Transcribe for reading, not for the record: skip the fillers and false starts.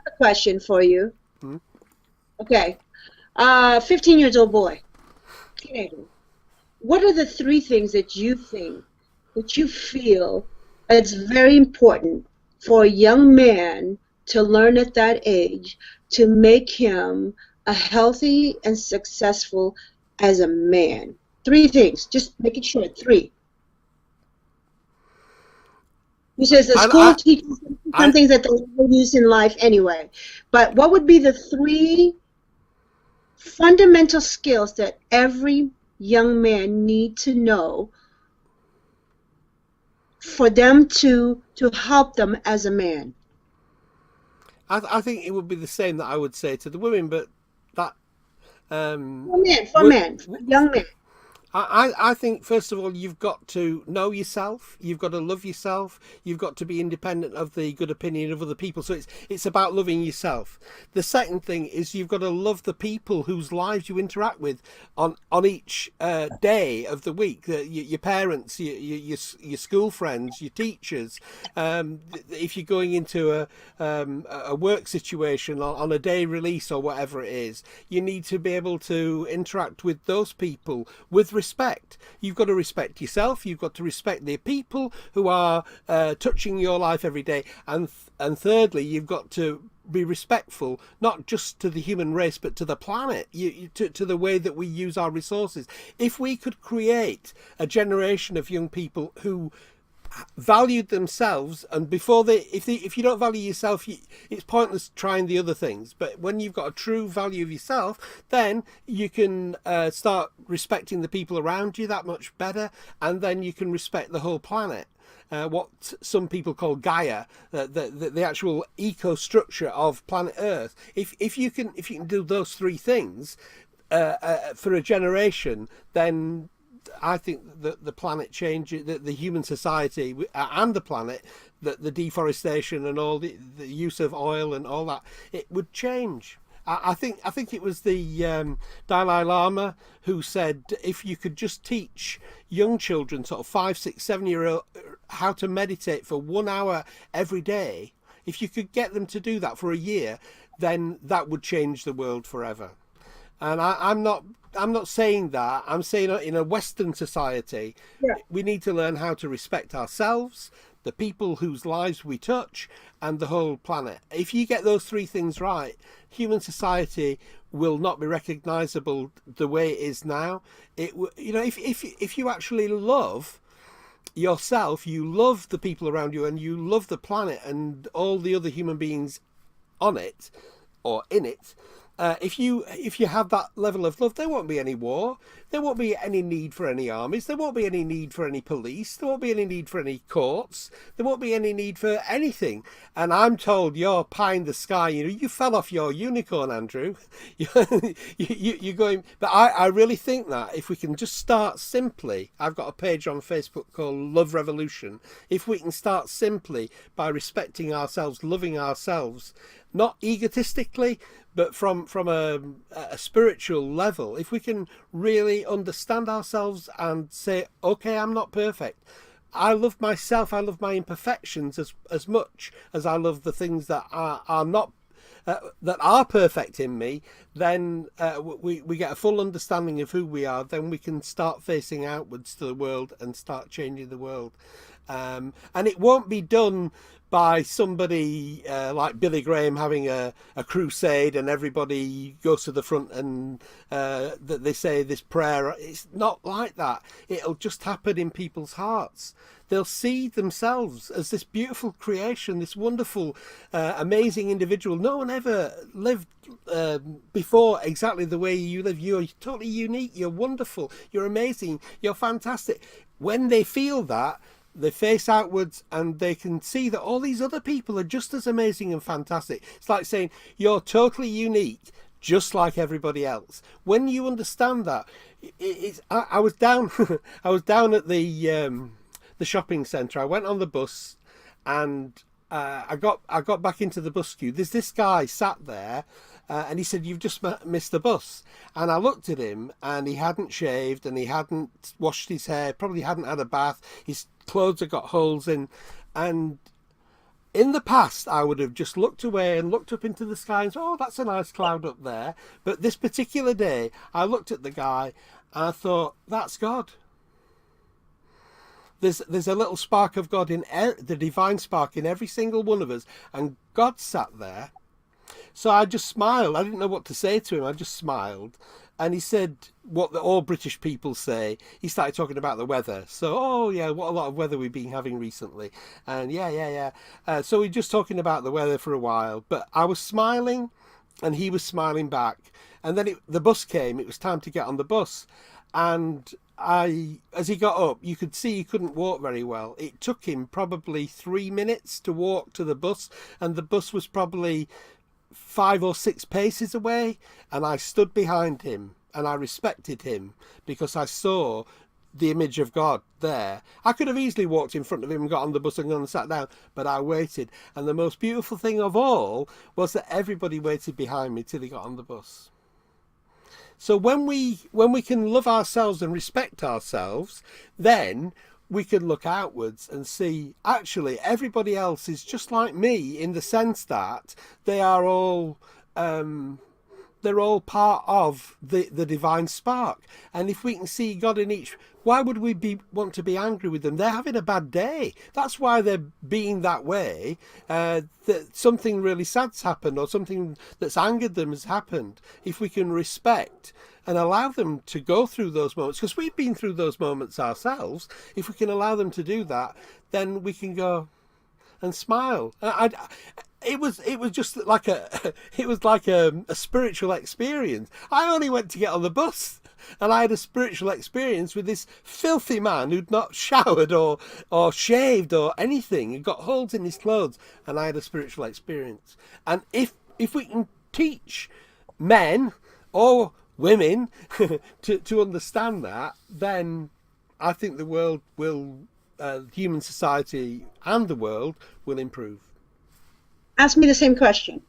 a question for you. Hmm? Okay. 15 years old boy, teenager. What are the three things that you think, that you feel it's very important for a young man to learn at that age to make him a healthy and successful as a man? Three things. Just make it short. Three. He says the school I, teaches them some I, things that they will use in life anyway. But what would be the three fundamental skills that every young man need to know for them to help them as a man? I think it would be the same that I would say to the women, but that um, For men, for w- a young man. I think first of all you've got to know yourself. You've got to love yourself. You've got to be independent of the good opinion of other people. So it's about loving yourself. The second thing is you've got to love the people whose lives you interact with on each day of the week. Your parents, your school friends, your teachers. If you're going into a work situation on a day release or whatever it is, you need to be able to interact with those people with respect. You've got to respect yourself. You've got to respect the people who are touching your life every day. And thirdly, you've got to be respectful, not just to the human race, but to the planet, to the way that we use our resources. If we could create a generation of young people who valued themselves, and before if you don't value yourself, it's pointless trying the other things. But when you've got a true value of yourself, then you can start respecting the people around you that much better, and then you can respect the whole planet. What some people call Gaia, the actual eco structure of planet Earth. If you can do those three things for a generation, then I think that the planet change, the human society and the planet, that the deforestation and all the use of oil and all that, it would change. I think it was the Dalai Lama who said if you could just teach young children, sort of 5, 6, 7 year old, how to meditate for 1 hour every day, if you could get them to do that for a year, then that would change the world forever. And I'm not saying that. I'm saying in a Western society, Yeah. we need to learn how to respect ourselves, the people whose lives we touch, and the whole planet. If you get those three things right, human society will not be recognizable the way it is now. If you actually love yourself, you love the people around you, and you love the planet and all the other human beings on it or in it, if you have that level of love, there won't be any war. There won't be any need for any armies. There won't be any need for any police. There won't be any need for any courts. There won't be any need for anything. And I'm told you're pie in the sky. You fell off your unicorn, Andrew. You're going. But I really think that if we can just start simply, I've got a page on Facebook called Love Revolution. If we can start simply by respecting ourselves, loving ourselves, not egotistically, but from a spiritual level, if we can really understand ourselves and say, okay, I'm not perfect. I love myself, I love my imperfections as much as I love the things that are not that are perfect in me, then we get a full understanding of who we are. Then we can start facing outwards to the world and start changing the world. And it won't be done by somebody like Billy Graham having a crusade and everybody goes to the front and that they say this prayer. It's not like that. It'll just happen in people's hearts. They'll see themselves as this beautiful creation, this wonderful, amazing individual. No one ever lived before exactly the way you live. You're totally unique. You're wonderful. You're amazing. You're fantastic. When they feel that, they face outwards and they can see that all these other people are just as amazing and fantastic. It's like saying you're totally unique, just like everybody else. When you understand that, I was down, I was down at the shopping centre. I went on the bus, and I got back into the bus queue. There's this guy sat there, and he said, "You've just missed the bus." And I looked at him, and he hadn't shaved, and he hadn't washed his hair, probably hadn't had a bath. His clothes had got holes in, and In the past, I would have just looked away and looked up into the sky and said, oh, that's a nice cloud up there. But this particular day, I looked at the guy and I thought, that's God. There's a little spark of God in the divine spark in every single one of us, and God sat there. So I just smiled. I didn't know what to say to him. I just smiled. And he said what all British people say. He started talking about the weather. So, oh, yeah, what a lot of weather we've been having recently. And yeah. So we're just talking about the weather for a while. But I was smiling and he was smiling back. And then the bus came. It was time to get on the bus. And as he got up, you could see he couldn't walk very well. It took him probably 3 minutes to walk to the bus. And the bus was probably 5 or 6 paces away, and I stood behind him and I respected him because I saw the image of God there. I could have easily walked in front of him and got on the bus and gone and sat down, but I waited. And the most beautiful thing of all was that everybody waited behind me till he got on the bus. So when we can love ourselves and respect ourselves, then we can look outwards and see actually everybody else is just like me in the sense that they are all they're all part of the divine spark. And if we can see God in each, why would we want to be angry with them? They're having a bad day. That's why they're being that way. That something really sad's happened or something that's angered them has happened. If we can respect and allow them to go through those moments, because we've been through those moments ourselves, if we can allow them to do that, then we can go and smile. It was just like a spiritual experience. I only went to get on the bus, and I had a spiritual experience with this filthy man who'd not showered or shaved or anything, and got holes in his clothes, and I had a spiritual experience. And if we can teach men or women to understand that, then I think the world will, human society and the world will improve. Ask me the same question.